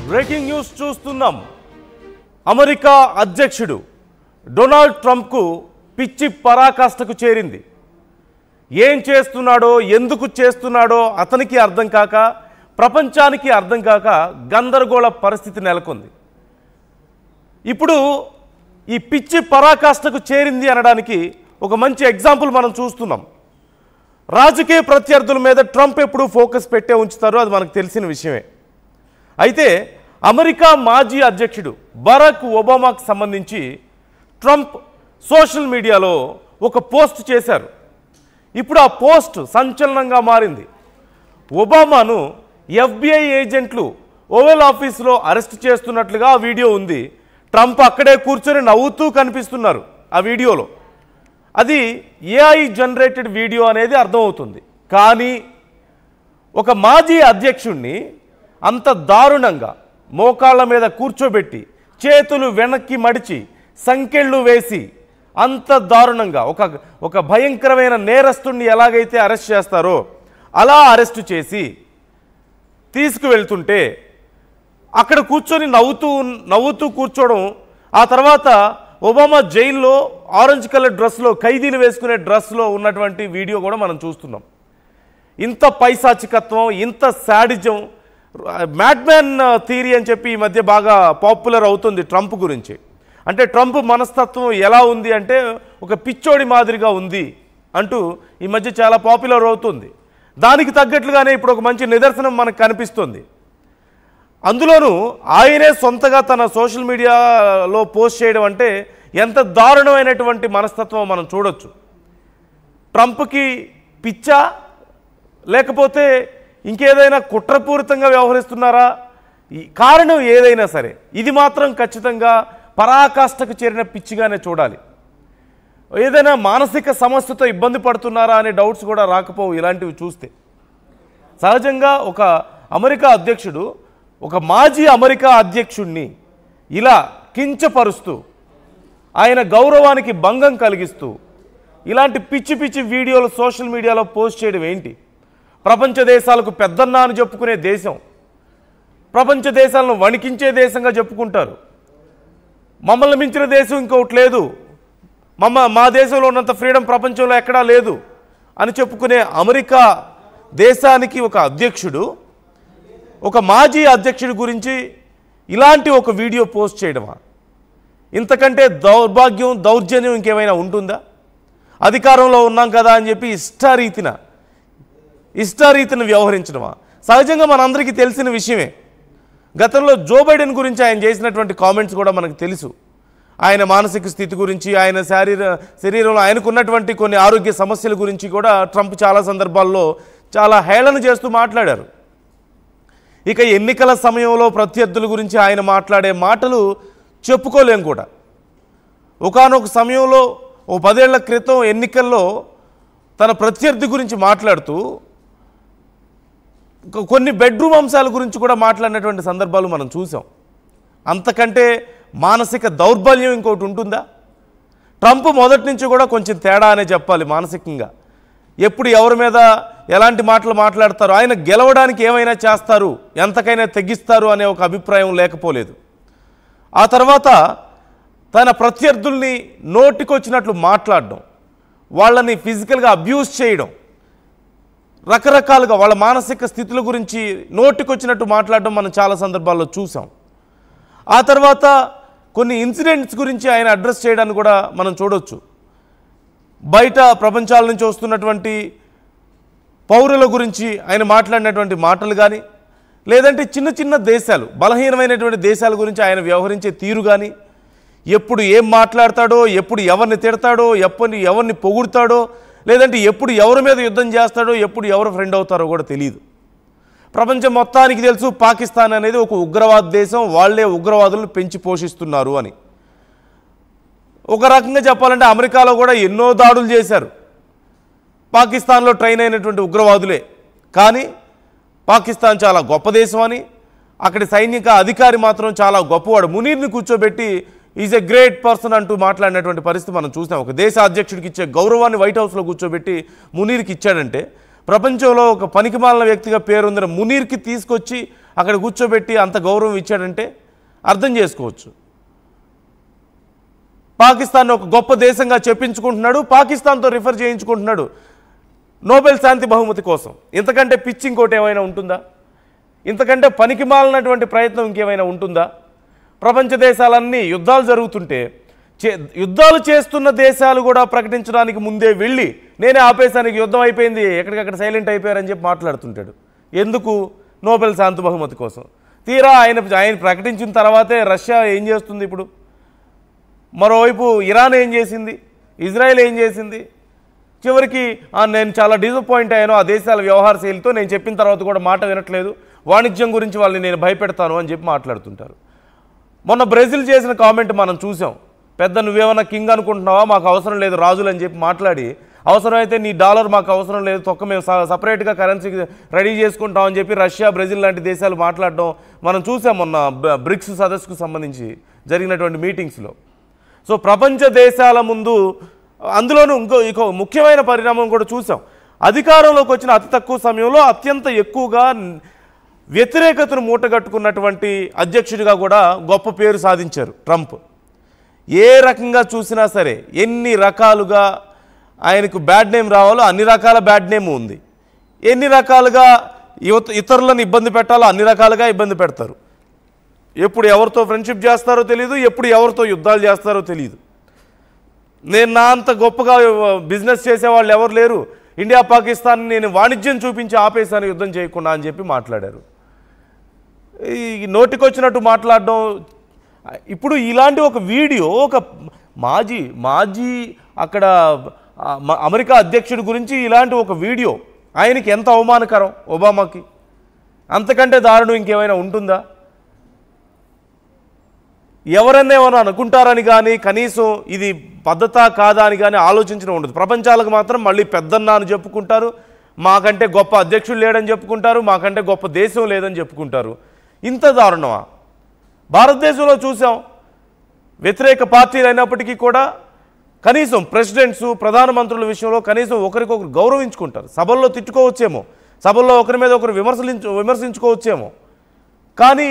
Breaking news చూస్తున్నాం. America అధ్యక్షుడు Donald ట్రంప్కు పిచ్చి పరాకాష్ఠకు చేరింది. ఏం చేస్తున్నాడో ఎందుకు చేస్తున్నాడో అతనికి అర్థం కాక, ప్రపంచానికి అర్థం కాక గందరగోళ పరిస్థితి నెలకొంది. ఇప్పుడు ఈ పిచ్చి పరాకాష్ఠకు చేరింది అనడానికి ఒక మంచి ఎగ్జాంపుల్ మనం చూస్తున్నాం. రాజకీయ ప్రత్యర్థుల మీద ట్రంప్ ఎప్పుడు ఫోకస్ పెట్టే ఉంచుతారో అది మనకు తెలిసిన విషయమే. అయితే అమెరికా మాజీ అధ్యక్షుడు బరాక్ ఒబామాకు సంబంధించి ట్రంప్ సోషల్ మీడియాలో ఒక పోస్ట్ చేశారు. ఇప్పుడు ఆ పోస్ట్ సంచలనంగా మారింది. ఒబామాను FBI ఏజెంట్లు ఓవెల్ ఆఫీస్లో అరెస్ట్ చేస్తున్నట్లుగా ఆ వీడియో ఉంది. ట్రంప్ అక్కడే కూర్చొని నవ్వుతూ కనిపిస్తున్నారు ఆ వీడియోలో. అది AI జనరేటెడ్ వీడియో అనేది అర్థమవుతుంది. కానీ ఒక మాజీ అధ్యక్షుడిని అంత దారుణంగా మోకాళ్ళ మీద కూర్చోబెట్టి చేతులు వెనక్కి మడిచి సంకెళ్ళు వేసి అంత దారుణంగా ఒక భయంకరమైన నేరస్తుడిని ఎలాగైతే అరెస్ట్ చేస్తారో అలా అరెస్ట్ చేసి తీసుకువెళ్తుంటే అక్కడ కూర్చొని నవ్వుతూ కూర్చోవడం, ఆ తర్వాత ఒబామా జైల్లో ఆరెంజ్ కలర్ డ్రెస్లో, ఖైదీలు వేసుకునే డ్రెస్లో ఉన్నటువంటి వీడియో కూడా మనం చూస్తున్నాం. ఇంత పైశాచికత్వం, ఇంత శాడిజం, మ్యాడ్మ్యాన్ థియరీ అని చెప్పి ఈ మధ్య బాగా పాపులర్ అవుతుంది ట్రంప్ గురించి. అంటే ట్రంప్ మనస్తత్వం ఎలా ఉంది అంటే ఒక పిచ్చోడి మాదిరిగా ఉంది అంటూ ఈ మధ్య చాలా పాపులర్ అవుతుంది. దానికి తగ్గట్లుగానే ఇప్పుడు ఒక మంచి నిదర్శనం మనకు కనిపిస్తుంది. అందులోనూ ఆయనే సొంతగా తన సోషల్ మీడియాలో పోస్ట్ చేయడం అంటే ఎంత దారుణమైనటువంటి మనస్తత్వం మనం చూడొచ్చు. ట్రంప్కి పిచ్చా లేకపోతే ఇంకేదైనా కుట్రపూరితంగా వ్యవహరిస్తున్నారా? ఈ కారణం ఏదైనా సరే ఇది మాత్రం ఖచ్చితంగా పరాకాష్ఠకు చేరిన పిచ్చిగానే చూడాలి. ఏదైనా మానసిక సమస్యతో ఇబ్బంది పడుతున్నారా అనే డౌట్స్ కూడా రాకపోవు ఇలాంటివి చూస్తే. సహజంగా ఒక అమెరికా అధ్యక్షుడు ఒక మాజీ అమెరికా అధ్యక్షుడిని ఇలా కించపరుస్తూ, ఆయన గౌరవానికి భంగం కలిగిస్తూ ఇలాంటి పిచ్చి పిచ్చి వీడియోలు సోషల్ మీడియాలో పోస్ట్ చేయడం ఏంటి? ప్రపంచ దేశాలకు పెద్దన్న అని చెప్పుకునే దేశం, ప్రపంచ దేశాలను వణికించే దేశంగా చెప్పుకుంటారు. మమ్మల్ని మించిన దేశం ఇంకొకటి లేదు, మా దేశంలో ఉన్నంత ఫ్రీడమ్ ప్రపంచంలో ఎక్కడా లేదు అని చెప్పుకునే అమెరికా దేశానికి ఒక అధ్యక్షుడు ఒక మాజీ అధ్యక్షుడి గురించి ఇలాంటి ఒక వీడియో పోస్ట్ చేయడమా? ఇంతకంటే దౌర్భాగ్యం, దౌర్జన్యం ఇంకేమైనా ఉంటుందా? అధికారంలో ఉన్నాం కదా అని చెప్పి ఇష్టారీతిని వ్యవహరించడమా? సహజంగా మనందరికీ తెలిసిన విషయమే. గతంలో జో బైడెన్ గురించి ఆయన చేసినటువంటి కామెంట్స్ కూడా మనకు తెలుసు. ఆయన మానసిక స్థితి గురించి, ఆయన శరీరంలో ఆయనకున్నటువంటి కొన్ని ఆరోగ్య సమస్యల గురించి కూడా ట్రంప్ చాలా సందర్భాల్లో చాలా హేళన చేస్తూ మాట్లాడారు. ఇక ఎన్నికల సమయంలో ప్రత్యర్థుల గురించి ఆయన మాట్లాడే మాటలు చెప్పుకోలేం కూడా. ఒకానొక సమయంలో 10 ఏళ్ల క్రితం ఎన్నికల్లో తన ప్రత్యర్థి గురించి మాట్లాడుతూ కొన్ని బెడ్రూమ్ అంశాల గురించి కూడా మాట్లాడినటువంటి సందర్భాలు మనం చూసాం. అంతకంటే మానసిక దౌర్బల్యం ఇంకోటి ఉంటుందా? ట్రంప్ మొదటి నుంచి కూడా కొంచెం తేడా అనే చెప్పాలి మానసికంగా. ఎప్పుడు ఎవరి మీద ఎలాంటి మాటలు మాట్లాడతారు, ఆయన గెలవడానికి ఏమైనా చేస్తారు, ఎంతకైనా తెగిస్తారు అనే ఒక అభిప్రాయం లేకపోలేదు. ఆ తర్వాత తన ప్రత్యర్థుల్ని నోటికొచ్చినట్లు మాట్లాడడం, వాళ్ళని ఫిజికల్గా అబ్యూస్ చేయడం, రకరకాలుగా వాళ్ళ మానసిక స్థితుల గురించి నోటికొచ్చినట్టు మాట్లాడడం మనం చాలా సందర్భాల్లో చూసాం. ఆ తర్వాత కొన్ని ఇన్సిడెంట్స్ గురించి ఆయన అడ్రస్ చేయడాన్ని కూడా మనం చూడొచ్చు. బయట ప్రపంచాల నుంచి వస్తున్నటువంటి పౌరుల గురించి ఆయన మాట్లాడినటువంటి మాటలు కానీ, లేదంటే చిన్న చిన్న దేశాలు, బలహీనమైనటువంటి దేశాల గురించి ఆయన వ్యవహరించే తీరు కానీ, ఎప్పుడు ఏం మాట్లాడతాడో, ఎప్పుడు ఎవరిని తిడతాడో, ఎవరిని పొగుడతాడో, లేదంటే ఎప్పుడు ఎవరి మీద యుద్ధం చేస్తాడో, ఎప్పుడు ఎవరు ఫ్రెండ్ అవుతారో కూడా తెలియదు. ప్రపంచం మొత్తానికి తెలుసు పాకిస్తాన్ అనేది ఒక ఉగ్రవాద దేశం, వాళ్లే ఉగ్రవాదులను పెంచి పోషిస్తున్నారు అని. ఒక రకంగా చెప్పాలంటే అమెరికాలో కూడా ఎన్నో దాడులు చేశారు పాకిస్తాన్లో ట్రైన్ అయినటువంటి ఉగ్రవాదులే. కానీ పాకిస్తాన్ చాలా గొప్ప దేశం అని, అక్కడి సైనిక అధికారి మాత్రం చాలా గొప్పవాడు, మునీర్ని కూర్చోబెట్టి ఈజ్ ఎ గ్రేట్ పర్సన్ అంటూ మాట్లాడినటువంటి పరిస్థితి మనం చూసాం. ఒక దేశ అధ్యక్షుడికి ఇచ్చే గౌరవాన్ని వైట్ హౌస్లో కూర్చోబెట్టి మునీర్కి ఇచ్చాడంటే, ప్రపంచంలో ఒక పనికిమాలిన వ్యక్తిగా పేరొందిన మునీర్కి తీసుకొచ్చి అక్కడ కూర్చోబెట్టి అంత గౌరవం ఇచ్చాడంటే అర్థం చేసుకోవచ్చు. పాకిస్తాన్ ఒక గొప్ప దేశంగా చెప్పించుకుంటున్నాడు, పాకిస్తాన్తో రిఫర్ చేయించుకుంటున్నాడు నోబెల్ శాంతి బహుమతి కోసం. ఇంతకంటే పిచ్చి ఇంకోటి ఏమైనా ఉంటుందా? ఇంతకంటే పనికిమాలినటువంటి ప్రయత్నం ఇంకేమైనా ఉంటుందా? ప్రపంచ దేశాలన్నీ యుద్ధాలు జరుగుతుంటే యుద్ధాలు చేస్తున్న దేశాలు కూడా ప్రకటించడానికి ముందే వెళ్ళి నేనే ఆపేశానికి యుద్ధం అయిపోయింది, ఎక్కడికక్కడ సైలెంట్ అయిపోయారని చెప్పి మాట్లాడుతుంటాడు. ఎందుకు? నోబెల్ శాంతి బహుమతి కోసం. తీరా ఆయన ప్రకటించిన తర్వాతే రష్యా ఏం చేస్తుంది ఇప్పుడు? మరోవైపు ఇరాన్ ఏం చేసింది? ఇజ్రాయెల్ ఏం చేసింది? చివరికి నేను చాలా డిసప్పాయింట్ అయ్యాను ఆ దేశాల వ్యవహార శైలితో, నేను చెప్పిన తర్వాత కూడా మాట వినట్లేదు, వాణిజ్యం గురించి వాళ్ళని నేను భయపెడతాను అని చెప్పి మాట్లాడుతుంటారు. మొన్న బ్రెజిల్ చేసిన కామెంట్ మనం చూసాం. పెద్ద నువ్వేమన్నా కింగ్ అనుకుంటున్నావా, మాకు అవసరం లేదు రాజులు అని చెప్పి మాట్లాడి, అవసరమైతే నీ డాలర్ మాకు అవసరం లేదు, తొక్క మేము సపరేట్గా కరెన్సీ రెడీ చేసుకుంటామని చెప్పి రష్యా, బ్రెజిల్ లాంటి దేశాలు మాట్లాడడం మనం చూసాం మొన్న బ్రిక్స్ సదస్సుకు సంబంధించి జరిగినటువంటి మీటింగ్స్లో. సో ప్రపంచ దేశాల ముందు అందులోనూ ఇంకో ముఖ్యమైన పరిణామం కూడా చూసాం. అధికారంలోకి వచ్చిన అతి తక్కువ సమయంలో అత్యంత ఎక్కువగా వ్యతిరేకతను మూటగట్టుకున్నటువంటి అధ్యక్షుడిగా కూడా గొప్ప పేరు సాధించారు ట్రంప్. ఏ రకంగా చూసినా సరే, ఎన్ని రకాలుగా ఆయనకు బ్యాడ్ నేమ్ రావాలో అన్ని రకాల బ్యాడ్ నేమ్ ఉంది. ఎన్ని రకాలుగా ఇతరులను ఇబ్బంది పెట్టాలో అన్ని రకాలుగా ఇబ్బంది పెడతారు. ఎప్పుడు ఎవరితో ఫ్రెండ్షిప్ చేస్తారో తెలియదు, ఎప్పుడు ఎవరితో యుద్ధాలు చేస్తారో తెలియదు. నా అంత గొప్పగా బిజినెస్ చేసేవాళ్ళు ఎవరు లేరు, ఇండియా పాకిస్తాన్ నేను వాణిజ్యం చూపించి ఆపేశాను యుద్ధం చేయకుండా అని చెప్పి మాట్లాడారు. ఈ నోటికొచ్చినట్టు మాట్లాడడం. ఇప్పుడు ఇలాంటి ఒక వీడియో ఒక మాజీ అక్కడ అమెరికా అధ్యక్షుడి గురించి ఇలాంటి ఒక వీడియో ఆయనకి ఎంత అవమానకరం ఒబామాకి. అంతకంటే దారుణం ఇంకేమైనా ఉంటుందా? ఎవరన్నా ఏమైనా అనుకుంటారని కానీ కనీసం ఇది పద్ధత కాదా అని కానీ ఆలోచించడం ఉండదు. ప్రపంచాలకు మాత్రం మళ్ళీ పెద్దన్న అని చెప్పుకుంటారు, మాకంటే గొప్ప అధ్యక్షుడు లేడని చెప్పుకుంటారు, మాకంటే గొప్ప దేశం లేదని చెప్పుకుంటారు. ఇంత దారుణమా? భారతదేశంలో చూసాం, వ్యతిరేక పార్టీలు అయినప్పటికీ కూడా కనీసం ప్రెసిడెంట్స్, ప్రధానమంత్రుల విషయంలో కనీసం ఒకరికొకరు గౌరవించుకుంటారు. సభల్లో తిట్టుకోవచ్చేమో, సభల్లో ఒకరి మీద ఒకరు విమర్శించుకోవచ్చేమో, కానీ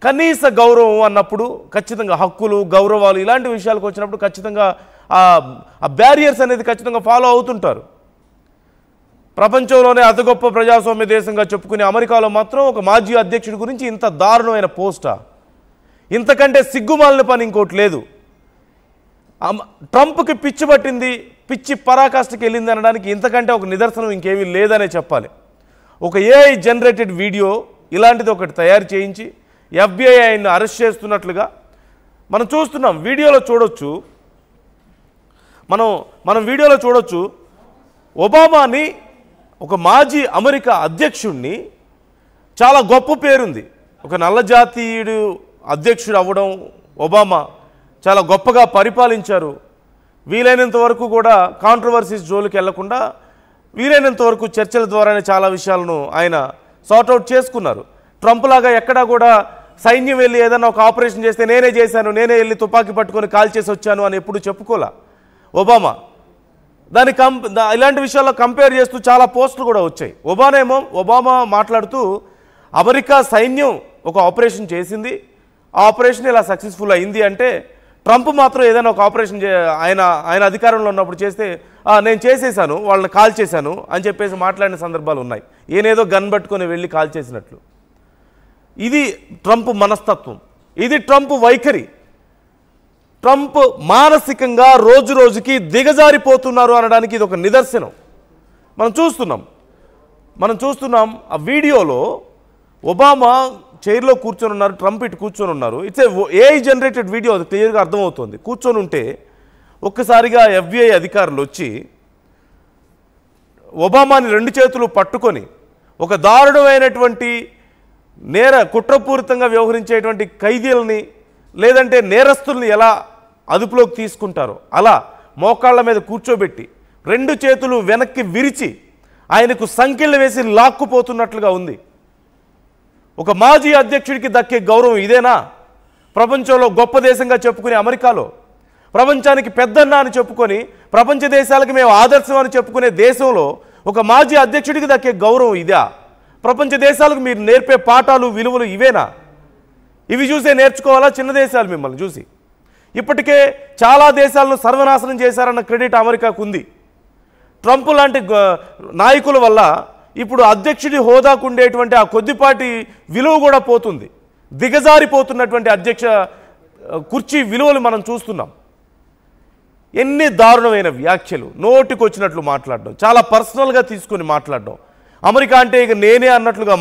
కనీస గౌరవం అన్నప్పుడు ఖచ్చితంగా హక్కులు, గౌరవాలు ఇలాంటి విషయాలకు వచ్చినప్పుడు ఖచ్చితంగా ఆ బ్యారియర్స్ అనేది ఖచ్చితంగా ఫాలో అవుతుంటారు. ప్రపంచంలోనే అతి గొప్ప ప్రజాస్వామ్య దేశంగా చెప్పుకునే అమెరికాలో మాత్రం ఒక మాజీ అధ్యక్షుడి గురించి ఇంత దారుణమైన పోస్టా? ఇంతకంటే సిగ్గుమాలిన పని ఇంకోటి లేదు. ట్రంప్కి పిచ్చి పట్టింది, పిచ్చి పరాకాష్ఠకి వెళ్ళింది అనడానికి ఇంతకంటే ఒక నిదర్శనం ఇంకేమీ లేదనే చెప్పాలి. ఒక ఏఐ జనరేటెడ్ వీడియో ఇలాంటిది ఒకటి తయారు చేయించి FBI ఆయన్ని అరెస్ట్ చేస్తున్నట్లుగా మనం చూస్తున్నాం. వీడియోలో చూడొచ్చు, మనం వీడియోలో చూడొచ్చు. ఒబామాని, ఒక మాజీ అమెరికా అధ్యక్షుడిని, చాలా గొప్ప పేరుంది, ఒక నల్ల జాతీయుడు అధ్యక్షుడు అవ్వడం. ఒబామా చాలా గొప్పగా పరిపాలించారు. వీలైనంత వరకు కూడా కాంట్రవర్సీస్ జోలికి వెళ్లకుండా వీలైనంత వరకు చర్చల ద్వారానే చాలా విషయాలను ఆయన సార్ట్అవుట్ చేసుకున్నారు. ట్రంప్ లాగా ఎక్కడా కూడా సైన్యం వెళ్ళి ఏదైనా ఒక ఆపరేషన్ చేస్తే నేనే చేశాను, నేనే వెళ్ళి తుపాకీ పట్టుకొని కాల్ చేసి వచ్చాను అని ఎప్పుడు చెప్పుకోలే ఒబామా. ఇలాంటి విషయాల్లో కంపేర్ చేస్తూ చాలా పోస్టులు కూడా వచ్చాయి. ఒబామా మాట్లాడుతూ అమెరికా సైన్యం ఒక ఆపరేషన్ చేసింది, ఆ ఆపరేషన్ ఇలా సక్సెస్ఫుల్ అయింది అంటే, ట్రంప్ మాత్రం ఏదైనా ఒక ఆపరేషన్ ఆయన అధికారంలో ఉన్నప్పుడు చేస్తే నేను చేసేసాను, వాళ్ళని కాల్ చేశాను అని చెప్పేసి మాట్లాడిన సందర్భాలు ఉన్నాయి. ఏనేదో గన్ పట్టుకొని వెళ్ళి కాల్ చేసినట్లు. ఇది ట్రంప్ మనస్తత్వం, ఇది ట్రంప్ వైఖరి. ట్రంప్ మానసికంగా రోజు రోజుకి దిగజారిపోతున్నారు అనడానికి ఇది ఒక నిదర్శనం. మనం చూస్తున్నాం ఆ వీడియోలో ఒబామా చైర్లో కూర్చొని ఉన్నారు, ట్రంప్ ఇటు కూర్చొని ఉన్నారు. ఇట్స్ ఏఐ జనరేటెడ్ వీడియో, అది క్లియర్గా అర్థమవుతుంది. కూర్చొని ఉంటే ఒక్కసారిగా FBI అధికారులు వచ్చి ఒబామాని 2 చేతులు పట్టుకొని ఒక దారుణమైనటువంటి కుట్రపూరితంగా వ్యవహరించేటువంటి ఖైదీలని లేదంటే నేరస్తుల్ని ఎలా అదుపులోకి తీసుకుంటారో అలా మోకాళ్ళ మీద కూర్చోబెట్టి 2 చేతులు వెనక్కి విరిచి ఆయనకు సంకెళ్ళు వేసి లాక్కుపోతున్నట్లుగా ఉంది. ఒక మాజీ అధ్యక్షుడికి దక్కే గౌరవం ఇదేనా? ప్రపంచంలో గొప్ప దేశంగా చెప్పుకునే అమెరికాలో, ప్రపంచానికి పెద్దన్న అని చెప్పుకొని ప్రపంచ దేశాలకు మేము ఆదర్శం అని చెప్పుకునే దేశంలో ఒక మాజీ అధ్యక్షుడికి దక్కే గౌరవం ఇదా? ప్రపంచ దేశాలకు మీరు నేర్పే పాఠాలు విలువలు ఇవేనా? ఇవి చూసే నేర్చుకోవాలా చిన్న దేశాలు మిమ్మల్ని చూసి? ఇప్పటికే చాలా దేశాలను సర్వనాశనం చేశారన్న క్రెడిట్ అమెరికాకు ఉంది. ట్రంప్ లాంటి నాయకుల వల్ల ఇప్పుడు అధ్యక్షుడి హోదాకు ఉండేటువంటి ఆ కొద్దిపాటి విలువ కూడా పోతుంది. దిగజారిపోతున్నటువంటి అధ్యక్ష కుర్చీ విలువలు మనం చూస్తున్నాం. ఎన్ని దారుణమైన వ్యాఖ్యలు, నోటికి వచ్చినట్లు మాట్లాడడం, చాలా పర్సనల్గా తీసుకొని మాట్లాడడం, అమెరికా అంటే ఇక నేనే అన్నట్లుగా